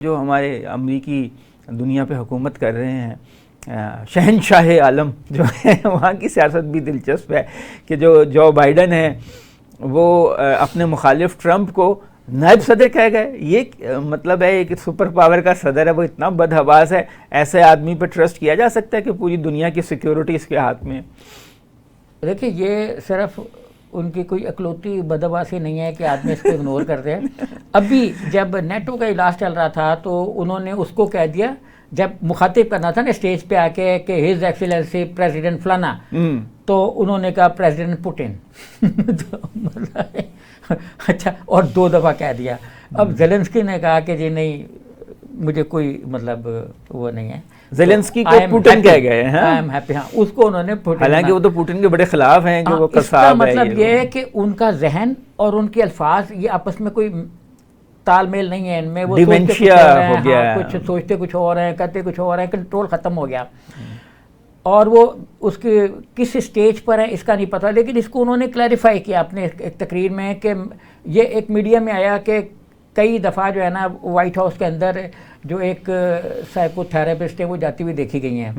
जो हमारे अमरीकी दुनिया पे हुकूमत कर रहे हैं शहनशाह आलम जो है, वहाँ की सियासत भी दिलचस्प है कि जो बाइडन है वो अपने मुखालिफ ट्रंप को नायब सदर कह गए। ये मतलब है कि सुपर पावर का सदर है वो इतना बदहवास है, ऐसे आदमी पर ट्रस्ट किया जा सकता है कि पूरी दुनिया की सिक्योरिटी इसके हाथ में। देखिए, ये सिर्फ उनकी कोई अकलौती बदहवासी नहीं है कि आदमी इसको इग्नोर करते हैं। अभी जब नेटो का इलाज चल रहा था तो उन्होंने उसको कह दिया, जब मुखातिब करना था ना स्टेज पे आके कि हिज एक्सीलेंसी प्रेसिडेंट फलाना, तो उन्होंने कहा प्रेसिडेंट पुतिन। तो मतलब अच्छा, और 2 दफ़ा कह दिया। अब ज़ेलेंस्की ने कहा कि जी नहीं, मुझे कोई मतलब वो नहीं है। ज़ेलेंस्की को पुतिन कह गए हैं। आई एम हैप्पी, हाँ, उसको उन्होंने पुतिन, हालांकि वो तो पुतिन के बड़े खिलाफ हैं कि वो कसाब है। मतलब ये है कि उनका जहन और उनके अल्फाज ये आपस में कोई तालमेल नहीं है इनमें। वो डिमेंशिया हो गया, कुछ सोचते कुछ और हैं, करते कुछ और हैं, कंट्रोल ख़त्म हो गया। और वो उसके किस स्टेज पर है इसका नहीं पता, लेकिन इसको उन्होंने क्लैरिफाई किया अपने एक तकरीर में कि ये एक मीडिया में आया कि कई दफ़ा जो है ना वाइट हाउस के अंदर जो एक साइकोथेरेपिस्ट है वो जाती हुई देखी गई हैं।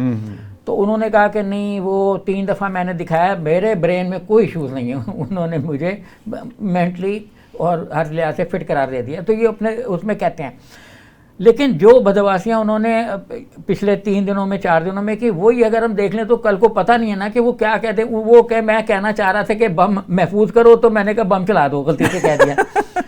तो उन्होंने कहा कि नहीं, वो 3 दफ़ा मैंने दिखाया, मेरे ब्रेन में कोई इशूज़ नहीं है। उन्होंने मुझे मेंटली और हर लिहाज से फिट करार दे दिया। तो ये अपने उसमें कहते हैं। लेकिन जो बदवासियाँ उन्होंने पिछले 3 दिनों में 4 दिनों में की, वही अगर हम देख लें तो कल को पता नहीं है ना कि वो क्या कहते। वो मैं कहना चाह रहा था कि बम महफूज करो, तो मैंने कहा बम चला दो, गलती से कह दिया।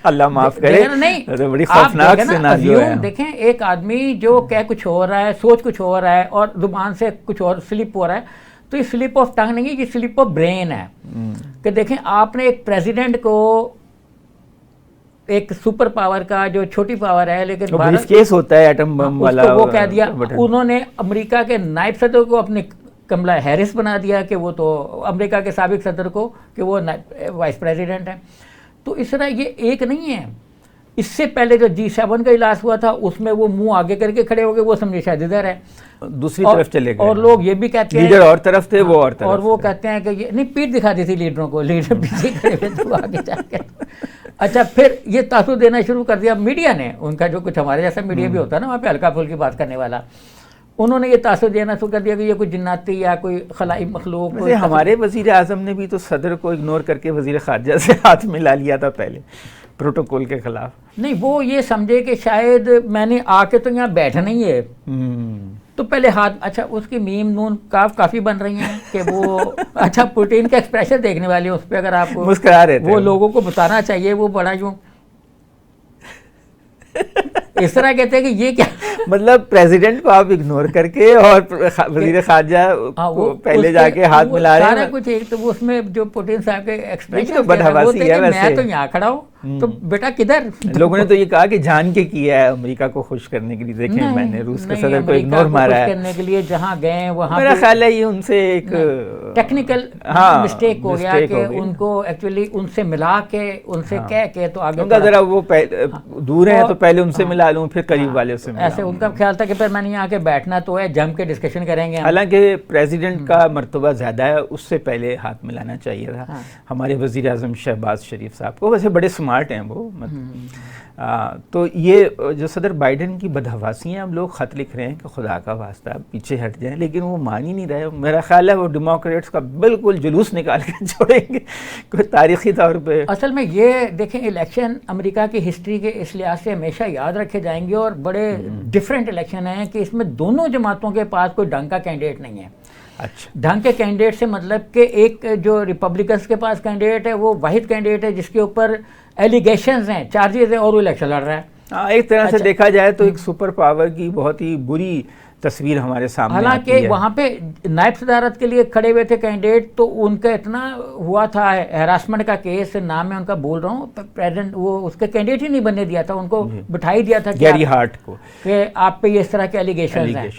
अल्लाह माफ करे। नहीं, तो बड़ी खौफनाक सिनेरियो है। देखें, एक आदमी जो कह कुछ हो रहा है, सोच कुछ हो रहा है और जुबान से कुछ और स्लिप हो रहा है, तो ये स्लिप ऑफ टंग नहीं है, ये स्लिप ऑफ ब्रेन है। कि देखें, आपने एक प्रेसिडेंट को, एक सुपर पावर का जो छोटी पावर है लेकिन भारत केस होता है एटम बम वाला, वो कह दिया। उन्होंने अमेरिका के नायब सदर को अपने कमला हैरिस बना दिया कि वो तो अमेरिका के साबिक सदर को कि वो वाइस प्रेसिडेंट है। तो इस तरह ये एक नहीं है। इससे पहले जो G7 का इलाज हुआ था उसमें वो मुंह आगे करके खड़े हो गए, वो समझे शायद इधर है, दूसरी तरफ चले गए। और लोग ये भी कहते हैं लीडर और तरफ थे, वो और तरफ, और वो कहते हैं कि ये नहीं, पीठ दिखा दी थी लीडरों को, लीडर पीछे खड़े हुए तो आगे जाके। अच्छा, फिर ये तासुर देना शुरू कर दिया मीडिया ने, उनका जो कुछ हमारे जैसा मीडिया भी होता है ना वहाँ पे हल्का फुल्की बात करने वाला, उन्होंने ये तासुर देना शुरू कर दिया कि ये कोई जिन्नाती या कोई खलाई मखलूक। हमारे वजीर आजम ने भी तो सदर को इग्नोर करके वजीर खारजा से हाथ मिला लिया था पहले प्रोटोकॉल के खिलाफ। नहीं, वो ये समझे कि शायद मैंने आके तो यहाँ बैठना ही है, तो पहले हाथ। अच्छा, उसकी मीम नून काफ़ी बन रही हैं कि वो अच्छा, पुतिन का एक्सप्रेशन देखने वाले उस पर अगर आपको मुस्कुरा रहे थे, वो लोगों को बताना चाहिए, वो बड़ा यूँ इस तरह कहते हैं कि ये क्या मतलब प्रेसिडेंट को आप इग्नोर करके और वजीर खारजा को पहले जाके हाथ मिला रहे हैं। सारा कुछ एक तो वो उसमें जो पुतिन साहब के एक्सप्रेशन तो बदहवासी है वैसे। मैं तो यहाँ खड़ा हूँ तो बेटा किधर। लोगों ने तो ये कहा कि जान के किया है अमेरिका को खुश करने के लिए। देखें, मैंने रूस के सदर को इग्नोर मारा है करने के लिए, जहाँ गए वहाँ मेरा ख्याल है ये उनसे एक टेक्निकल मिस्टेक हो गया कि उनको एक्चुअली उनसे मिला के, उनसे कह के तो आगे उनका जरा वो दूर है तो पहले उनसे मिला लूं, फिर करीब वाले से मिला। ऐसे उनका ख्याल था कि फिर मैंने यहाँ के बैठना तो है, जम के डिस्कशन करेंगे। हालांकि प्रेसिडेंट का मर्तबा ज्यादा है, उससे पहले हाथ मिलाना चाहिए था हमारे वजीर आजम शहबाज शरीफ साहब को। वैसे बड़े स्मार्ट हैं वो। तो ये जो सदर बाइडन की बदहवासी हैं, हम लोग ख़त लिख रहे हैं कि खुदा का वास्ता पीछे हट जाएं, लेकिन वो मान ही नहीं रहे। मेरा ख्याल है वो डेमोक्रेट्स का बिल्कुल जुलूस निकाल के छोड़ेंगे कोई तारीखी तौर पे। असल में ये देखें, इलेक्शन अमेरिका की हिस्ट्री के इस लिहाज से हमेशा याद रखे जाएंगे और बड़े डिफरेंट इलेक्शन हैं कि इसमें दोनों जमातों के पास कोई ढंग का कैंडिडेट नहीं है। अच्छा, ढंग के कैंडिडेट से मतलब कि एक जो रिपब्लिकन्स के पास कैंडिडेट है वो वाहिद कैंडिडेट है जिसके ऊपर एलिगेशंस हैं, चार्जेस हैं, और वो इलेक्शन लड़ रहा है। हाँ, एक तरह से देखा जाए तो एक सुपर पावर की बहुत ही बुरी तस्वीर हमारे सामने। हालांकि वहाँ पे नायब सदारत के लिए खड़े हुए थे कैंडिडेट, तो उनका इतना हुआ था हैरासमेंट का केस, नाम मैं उनका बोल रहा हूँ, प्रेसिडेंट वो उसके कैंडिडेट ही नहीं बनने दिया था, उनको बिठा ही दिया था गैरी हार्ट को कि आप पे इस तरह के एलिगेशन हैं।